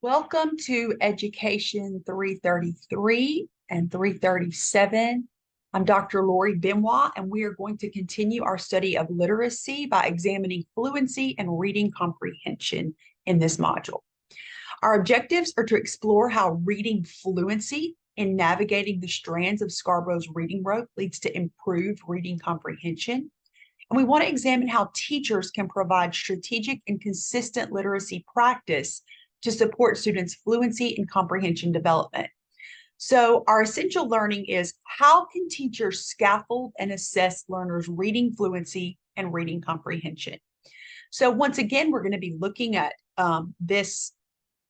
Welcome to Education 333 and 337. I'm Dr. Lori Benoit, and we are going to continue our study of literacy by examining fluency and reading comprehension in this module. Our objectives are to explore how reading fluency in navigating the strands of Scarborough's reading rope leads to improved reading comprehension. And we want to examine how teachers can provide strategic and consistent literacy practice to support students' fluency and comprehension development. So our essential learning is how can teachers scaffold and assess learners' reading fluency and reading comprehension? So once again, we're going to be looking at this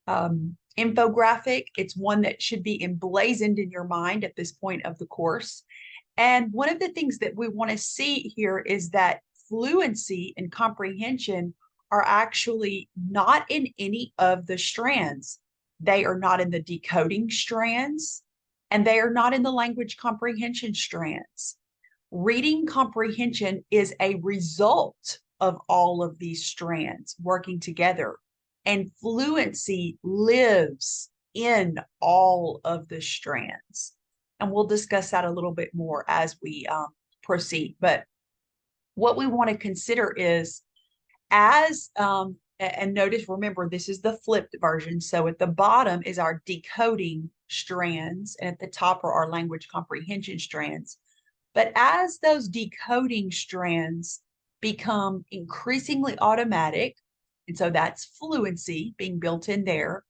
infographic. It's one that should be emblazoned in your mind at this point of the course. And one of the things that we want to see here is that fluency and comprehension are actually not in any of the strands. They are not in the decoding strands, and they are not in the language comprehension strands. Reading comprehension is a result of all of these strands working together, and fluency lives in all of the strands. And we'll discuss that a little bit more as we proceed. But what we want to consider is and notice, remember, this is the flipped version. So at the bottom is our decoding strands, and at the top are our language comprehension strands. But as those decoding strands become increasingly automatic, and so that's fluency being built in there,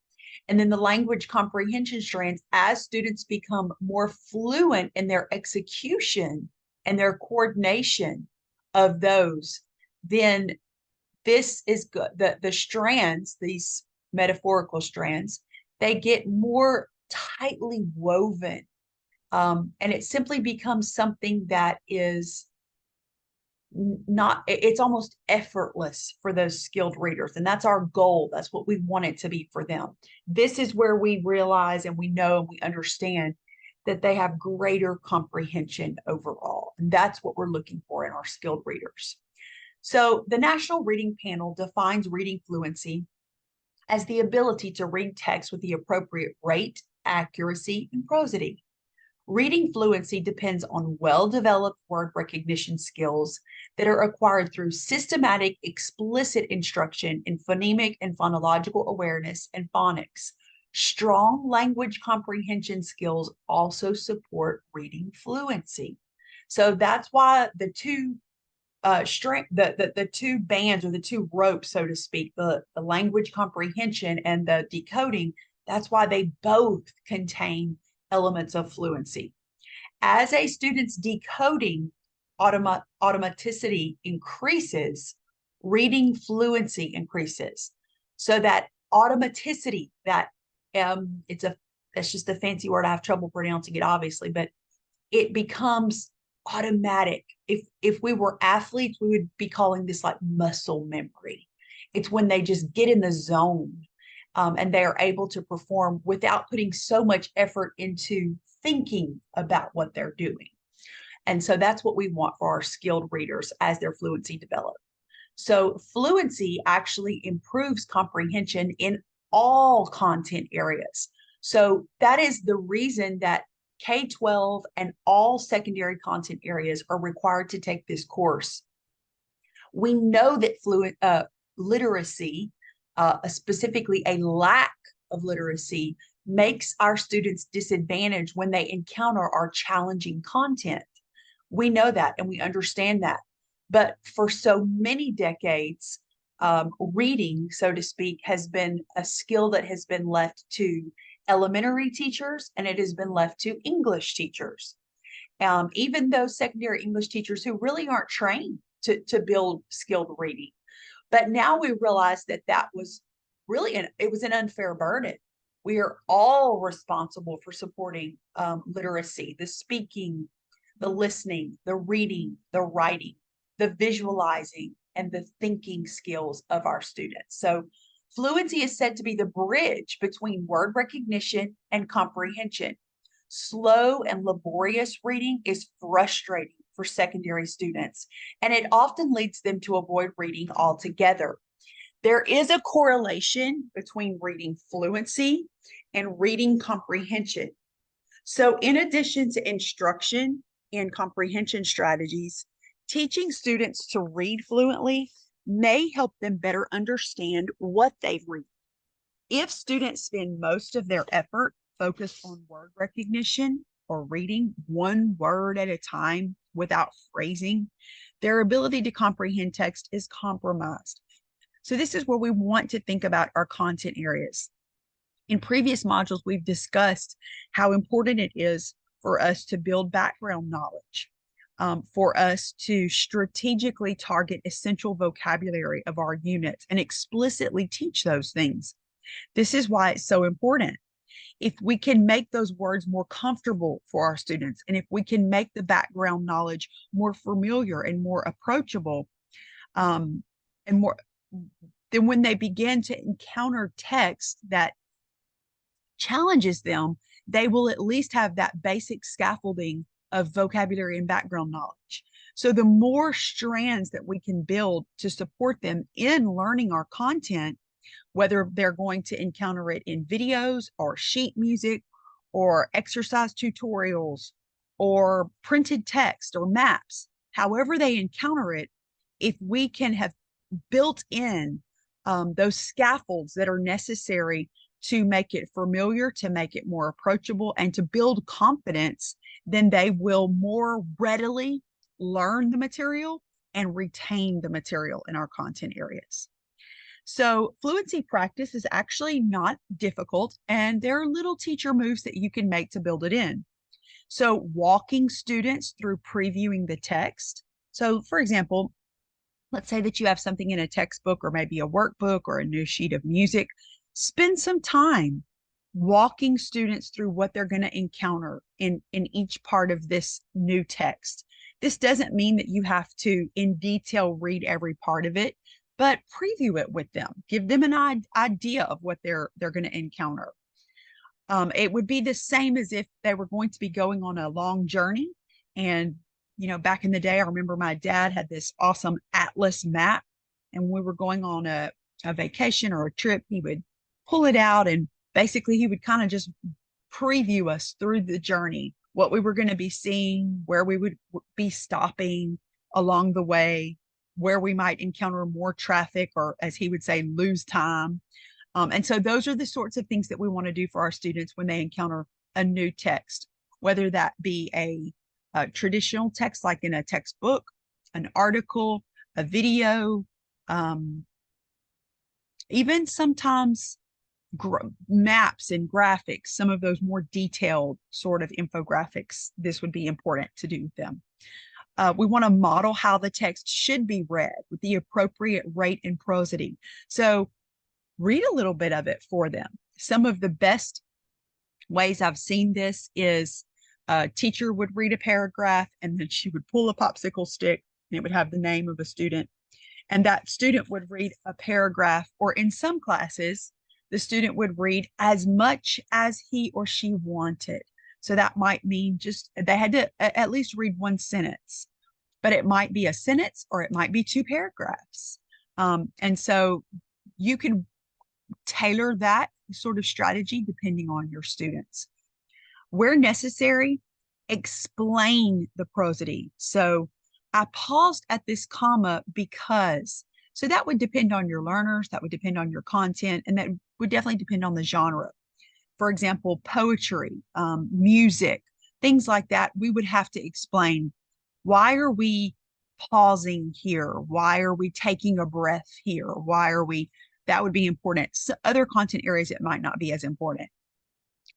and then the language comprehension strands, as students become more fluent in their execution and their coordination of those, then this is good. The strands, these metaphorical strands, they get more tightly woven. And it simply becomes something that is it's almost effortless for those skilled readers. And that's our goal. That's what we want it to be for them. This is where we realize and we know and we understand that they have greater comprehension overall. And that's what we're looking for in our skilled readers. So the National Reading Panel defines reading fluency as the ability to read text with the appropriate rate, accuracy, and prosody. Reading fluency depends on well-developed word recognition skills that are acquired through systematic, explicit instruction in phonemic and phonological awareness and phonics. Strong language comprehension skills also support reading fluency. So that's why the two the two bands, or the two ropes, so to speak, the language comprehension and the decoding, that's why they both contain elements of fluency. As a student's decoding automaticity increases, reading fluency increases. So that automaticity, that's just a fancy word. I have trouble pronouncing it, obviously, but it becomes automatic. If we were athletes, we would be calling this like muscle memory. It's when they just get in the zone and they are able to perform without putting so much effort into thinking about what they're doing. And so that's what we want for our skilled readers as their fluency develops. So fluency actually improves comprehension in all content areas. So that is the reason that K-12 and all secondary content areas are required to take this course. We know that literacy, specifically a lack of literacy, makes our students disadvantaged when they encounter our challenging content. We know that and we understand that. But for so many decades, reading, so to speak, has been a skill that has been left to elementary teachers, and it has been left to English teachers. Even those secondary English teachers who really aren't trained to build skilled reading. But now we realize that that was really it was an unfair burden. We are all responsible for supporting literacy, the speaking, the listening, the reading, the writing, the visualizing, and the thinking skills of our students. So fluency is said to be the bridge between word recognition and comprehension. Slow and laborious reading is frustrating for secondary students, and it often leads them to avoid reading altogether. There is a correlation between reading fluency and reading comprehension. So, in addition to instruction and comprehension strategies, teaching students to read fluently may help them better understand what they read. If students spend most of their effort focused on word recognition or reading one word at a time without phrasing, their ability to comprehend text is compromised. So, this is where we want to think about our content areas. In previous modules, we've discussed how important it is for us to build background knowledge, for us to strategically target essential vocabulary of our units and explicitly teach those things. This is why it's so important. If we can make those words more comfortable for our students, and if we can make the background knowledge more familiar and more approachable, and more, then when they begin to encounter text that challenges them, they will at least have that basic scaffolding of vocabulary and background knowledge. So the more strands that we can build to support them in learning our content, whether they're going to encounter it in videos or sheet music or exercise tutorials or printed text or maps, however they encounter it, if we can have built in those scaffolds that are necessary to make it familiar, to make it more approachable, and to build confidence, then they will more readily learn the material and retain the material in our content areas. So fluency practice is actually not difficult, and there are little teacher moves that you can make to build it in. So walking students through previewing the text. So for example, let's say that you have something in a textbook or maybe a workbook or a new sheet of music. Spend some time walking students through what they're going to encounter in each part of this new text. This doesn't mean that you have to in detail read every part of it, but preview it with them. Give them an idea of what they're going to encounter. It would be the same as if they were going to be going on a long journey. And, you know, back in the day, I remember my dad had this awesome atlas map. And when we were going on a vacation or a trip, he would pull it out and basically he would kind of just preview us through the journey, what we were going to be seeing, where we would be stopping along the way, where we might encounter more traffic, or as he would say, lose time. And so those are the sorts of things that we want to do for our students when they encounter a new text, whether that be a traditional text like in a textbook, an article, a video, even sometimes maps and graphics, some of those more detailed sort of infographics. This would be important to do with them. We want to model how the text should be read with the appropriate rate and prosody. So read a little bit of it for them. Some of the best ways I've seen this is a teacher would read a paragraph and then she would pull a popsicle stick and it would have the name of a student. And that student would read a paragraph, or in some classes, the student would read as much as he or she wanted. So that might mean just they had to at least read one sentence, but it might be a sentence or it might be two paragraphs. And so you can tailor that sort of strategy depending on your students. Where necessary, explain the prosody. So I paused at this comma because, so that would depend on your learners, that would depend on your content, and that would definitely depend on the genre. For example, poetry, music, things like that, we would have to explain, why are we pausing here? Why are we taking a breath here? Why are we, that would be important. So other content areas, it might not be as important.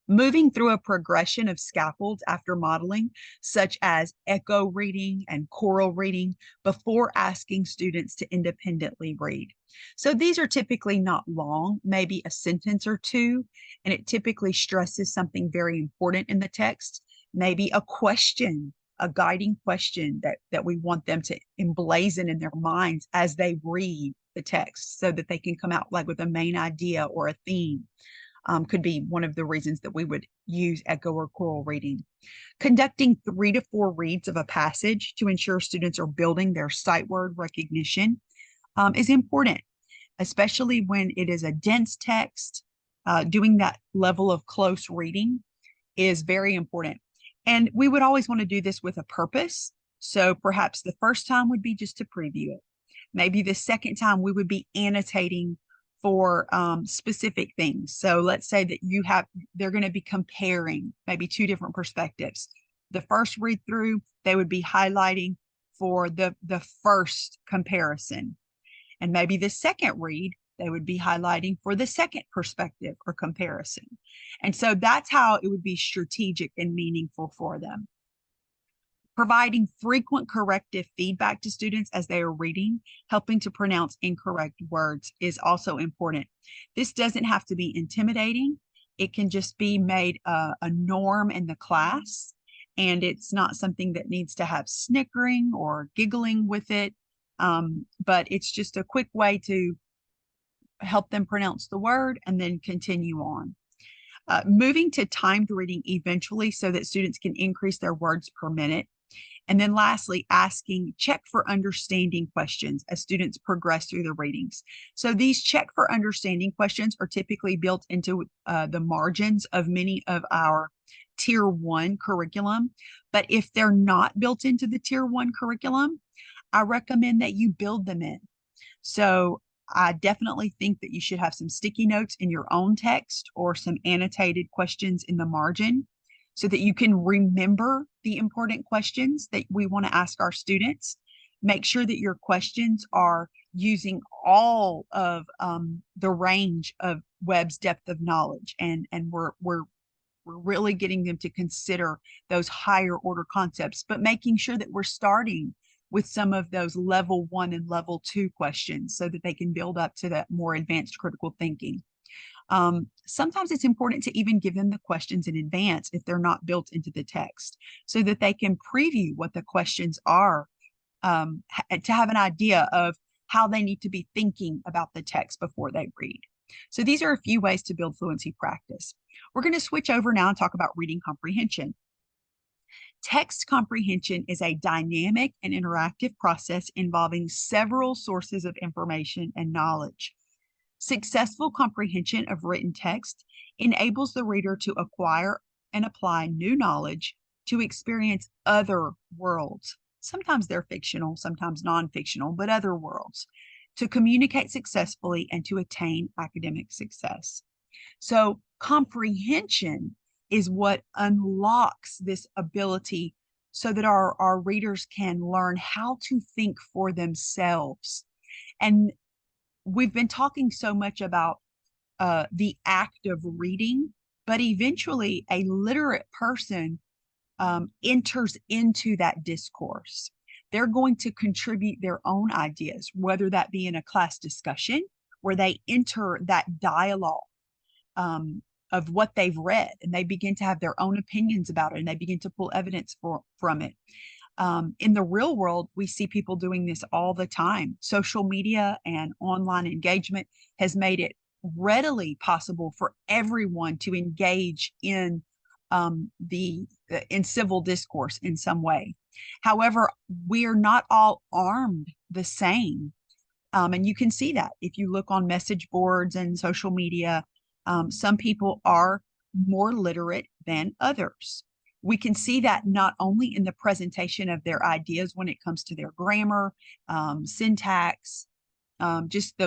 Moving through a progression of scaffolds after modeling, such as echo reading and choral reading, before asking students to independently read. So these are typically not long, maybe a sentence or two, and it typically stresses something very important in the text, maybe a question, a guiding question that we want them to emblazon in their minds as they read the text so that they can come out like with a main idea or a theme. Could be one of the reasons that we would use echo or choral reading. Conducting 3 to 4 reads of a passage to ensure students are building their sight word recognition is important. especially when it is a dense text. Doing that level of close reading is very important. And we would always want to do this with a purpose. So perhaps the first time would be just to preview it. Maybe the second time we would be annotating for specific things. So let's say that they're going to be comparing maybe two different perspectives. The first read through, they would be highlighting for the first comparison. And maybe the second read, they would be highlighting for the second perspective or comparison. And so that's how it would be strategic and meaningful for them. Providing frequent corrective feedback to students as they are reading, helping to pronounce incorrect words is also important. This doesn't have to be intimidating. It can just be made a norm in the class, and it's not something that needs to have snickering or giggling with it, but it's just a quick way to help them pronounce the word and then continue on. Moving to timed reading eventually so that students can increase their words per minute. And then lastly, check for understanding questions as students progress through the readings. So these check for understanding questions are typically built into the margins of many of our Tier 1 curriculum. But if they're not built into the Tier 1 curriculum, I recommend that you build them in. So I definitely think that you should have some sticky notes in your own text or some annotated questions in the margin so that you can remember the important questions that we want to ask our students. Make sure that your questions are using all of the range of Webb's depth of knowledge, and we're really getting them to consider those higher order concepts, but making sure that we're starting with some of those level 1 and level 2 questions so that they can build up to that more advanced critical thinking. Sometimes it's important to even give them the questions in advance if they're not built into the text so that they can preview what the questions are, to have an idea of how they need to be thinking about the text before they read. So these are a few ways to build fluency practice. We're going to switch over now and talk about reading comprehension. Text comprehension is a dynamic and interactive process involving several sources of information and knowledge. Successful comprehension of written text enables the reader to acquire and apply new knowledge to experience other worlds. Sometimes they're fictional, sometimes non-fictional, but other worlds, to communicate successfully and to attain academic success. So comprehension is what unlocks this ability so that our readers can learn how to think for themselves. And we've been talking so much about the act of reading, but eventually a literate person enters into that discourse. They're going to contribute their own ideas, whether that be in a class discussion where they enter that dialogue of what they've read, and they begin to have their own opinions about it, and they begin to pull evidence from it. In the real world, we see people doing this all the time. Social media and online engagement has made it readily possible for everyone to engage in civil discourse in some way. However, we are not all armed the same. And you can see that if you look on message boards and social media. Some people are more literate than others. We can see that not only in the presentation of their ideas when it comes to their grammar, syntax, just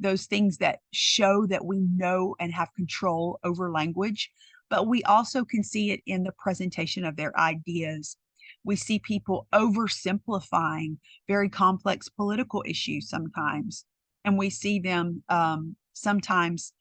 those things that show that we know and have control over language, but we also can see it in the presentation of their ideas. We see people oversimplifying very complex political issues sometimes, and we see them sometimes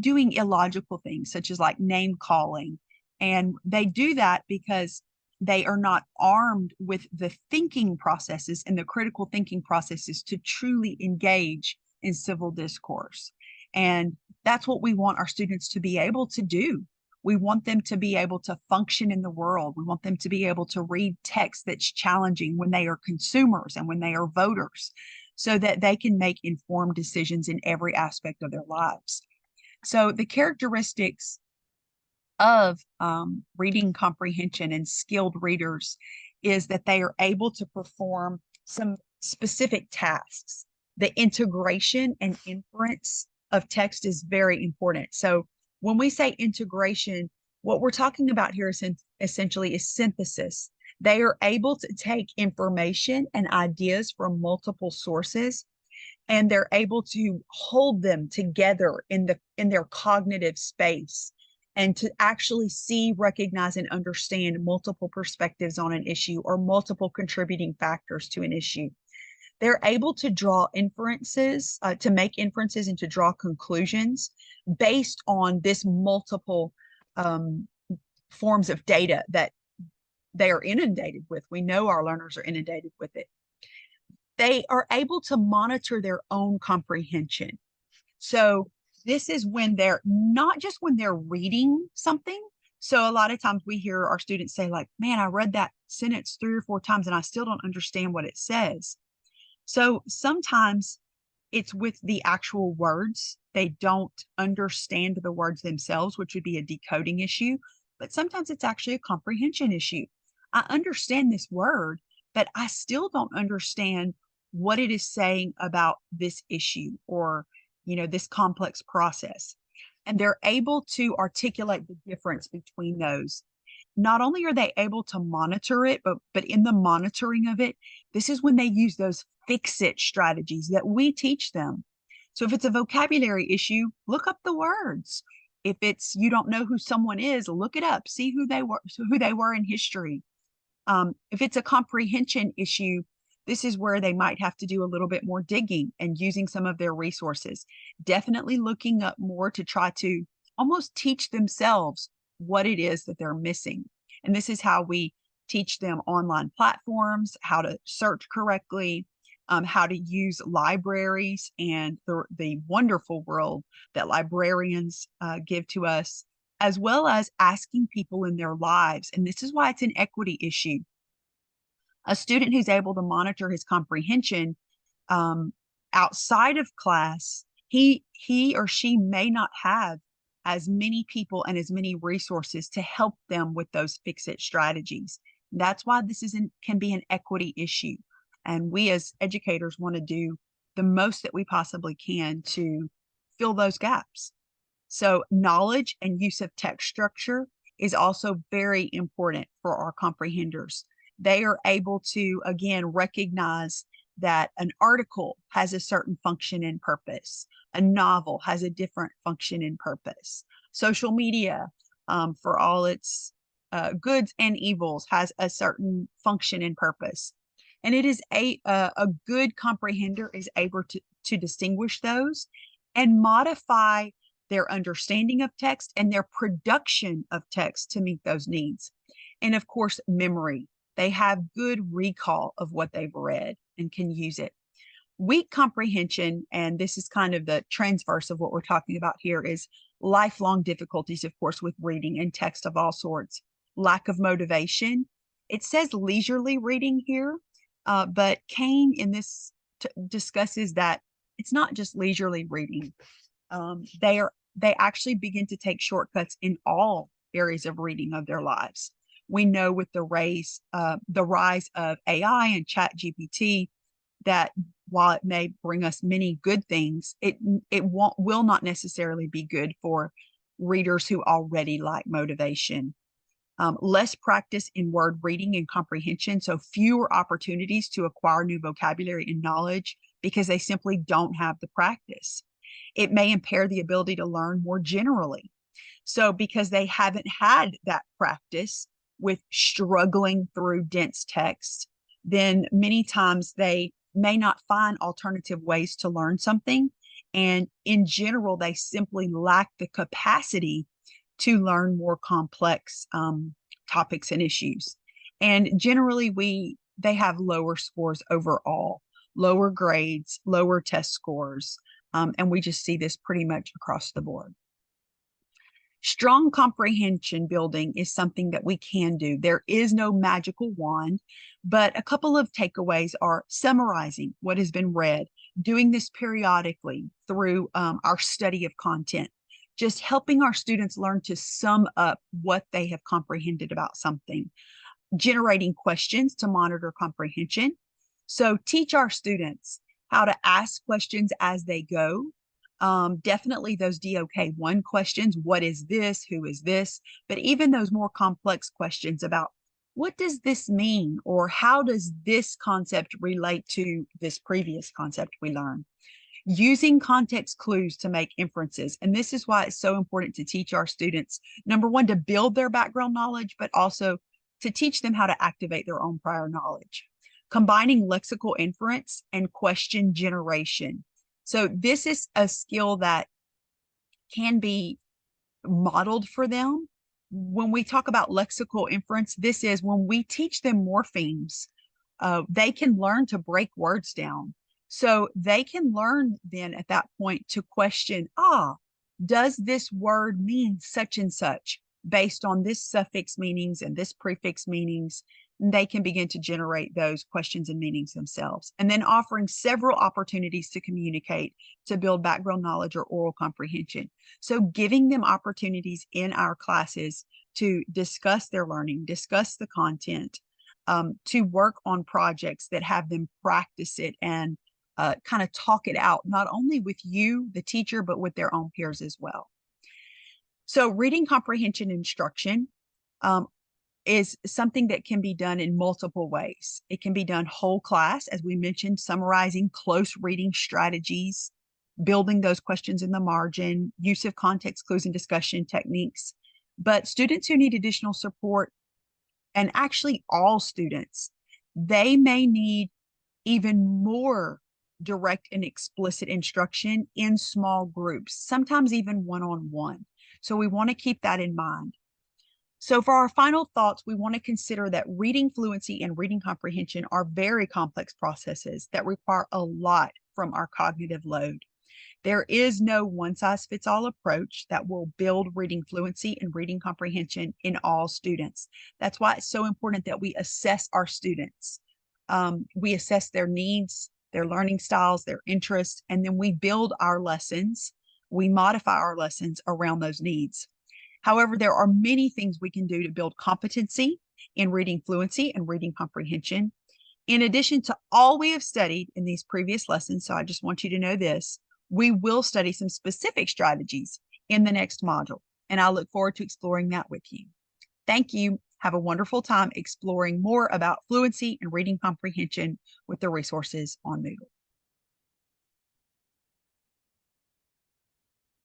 doing illogical things such as like name calling. And they do that because they are not armed with the thinking processes and the critical thinking processes to truly engage in civil discourse. And that's what we want our students to be able to do. We want them to be able to function in the world. We want them to be able to read text that's challenging when they are consumers and when they are voters, so that they can make informed decisions in every aspect of their lives. So the characteristics of reading comprehension and skilled readers is that they are able to perform some specific tasks. the integration and inference of text is very important. So when we say integration, what we're talking about here is essentially is synthesis. They are able to take information and ideas from multiple sources, and they're able to hold them together in their cognitive space, and to actually see, recognize, and understand multiple perspectives on an issue or multiple contributing factors to an issue. They're able to draw inferences, to make inferences and to draw conclusions based on this multiple forms of data that they are inundated with. We know our learners are inundated with it. They are able to monitor their own comprehension. So this is when they're not just when they're reading something. So a lot of times we hear our students say, like, man, I read that sentence 3 or 4 times and I still don't understand what it says. So sometimes it's with the actual words. They don't understand the words themselves, which would be a decoding issue. But sometimes it's actually a comprehension issue. I understand this word, but I still don't understand what it is saying about this issue or, this complex process. And they're able to articulate the difference between those. Not only are they able to monitor it, but in the monitoring of it, this is when they use those fix-it strategies that we teach them. So if it's a vocabulary issue, look up the words. If it's you don't know who someone is, look it up, see who they were in history. If it's a comprehension issue, this is where they might have to do a little bit more digging and using some of their resources. Definitely looking up more to try to almost teach themselves what it is that they're missing. And this is how we teach them online platforms, how to search correctly, how to use libraries and the wonderful world that librarians give to us, as well as asking people in their lives. And this is why it's an equity issue. A student who's able to monitor his comprehension outside of class, he or she may not have as many people and as many resources to help them with those fix-it strategies. That's why this can be an equity issue. And we as educators want to do the most that we possibly can to fill those gaps. So knowledge and use of text structure is also very important for our comprehenders. They are able to, again, recognize that an article has a certain function and purpose. A novel has a different function and purpose. Social media, for all its goods and evils, has a certain function and purpose. And it is a good comprehender is able to distinguish those and modify their understanding of text and their production of text to meet those needs. And of course, memory. They have good recall of what they've read and can use it. Weak comprehension, and this is kind of the transverse of what we're talking about here, is lifelong difficulties, of course, with reading and text of all sorts. Lack of motivation. It says leisurely reading here, but Kane in this discusses that it's not just leisurely reading. They actually begin to take shortcuts in all areas of reading of their lives. We know with the rise of AI and ChatGPT that while it may bring us many good things, it will not necessarily be good for readers who already lack motivation. Less practice in word reading and comprehension, so fewer opportunities to acquire new vocabulary and knowledge because they simply don't have the practice. It may impair the ability to learn more generally. So because they haven't had that practice with struggling through dense text, then many times they may not find alternative ways to learn something. And in general, they simply lack the capacity to learn more complex topics and issues. And generally, they have lower scores overall, lower grades, lower test scores. And we just see this pretty much across the board. Strong comprehension building is something that we can do. There is no magical wand, but a couple of takeaways are summarizing what has been read, doing this periodically through our study of content, just helping our students learn to sum up what they have comprehended about something, generating questions to monitor comprehension. So teach our students how to ask questions as they go. Definitely those DOK1 questions, what is this, who is this, but even those more complex questions about what does this mean, or how does this concept relate to this previous concept we learned? Using context clues to make inferences. And this is why it's so important to teach our students, number one, to build their background knowledge, but also to teach them how to activate their own prior knowledge. Combining lexical inference and question generation. So this is a skill that can be modeled for them. When we talk about lexical inference, this is when we teach them morphemes, they can learn to break words down. So they can learn then at that point to question, does this word mean such and such based on this suffix meanings and this prefix meanings? They can begin to generate those questions and meanings themselves. And then offering several opportunities to communicate to build background knowledge or oral comprehension. So giving them opportunities in our classes to discuss their learning, discuss the content, to work on projects that have them practice it and kind of talk it out, not only with you, the teacher, but with their own peers as well. So reading comprehension instruction is something that can be done in multiple ways. It can be done whole class, as we mentioned, summarizing close reading strategies, building those questions in the margin, use of context clues and discussion techniques. But students who need additional support, and actually all students, they may need even more direct and explicit instruction in small groups, sometimes even one-on-one. So we want to keep that in mind. So for our final thoughts, we want to consider that reading fluency and reading comprehension are very complex processes that require a lot from our cognitive load. There is no one-size-fits-all approach that will build reading fluency and reading comprehension in all students. That's why it's so important that we assess our students. We assess their needs, their learning styles, their interests, and then we build our lessons. We modify our lessons around those needs. However, there are many things we can do to build competency in reading fluency and reading comprehension. In addition to all we have studied in these previous lessons, so I just want you to know this, we will study some specific strategies in the next module, and I look forward to exploring that with you. Thank you. Have a wonderful time exploring more about fluency and reading comprehension with the resources on Moodle.